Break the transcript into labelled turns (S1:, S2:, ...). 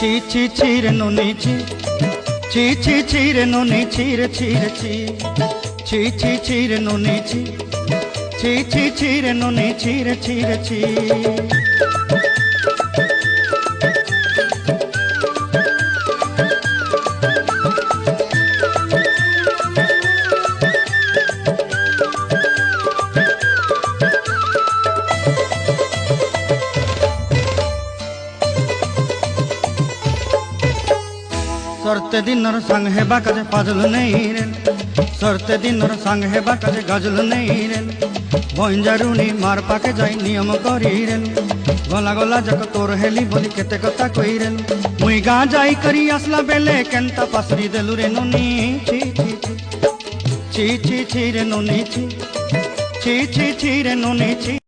S1: ছি ছি ছি রে নুনি ছি ছি ছি ছি রে নুনি ছি রে ছি রে ছি ছি ছি ছি রে নুনি ছি ছি ছি ছি রে নুনি ছি রে ছি রে ছি। सरते दिनर संग हेबा काजे पाजल नहीं रेन सरते दिनर संग हेबा काजे गजल नहीं रेन भंजारुनी मार पाके जाई नियम करी रेन गला गला जक तोर हेली बोली केते कथा कई रेन मुई गा जाई करी आसला बेले केंता पासरी देलु रे नुनी छी छी छी छी छी छी रे नुनी छी छी छी छी रे नुनी छी।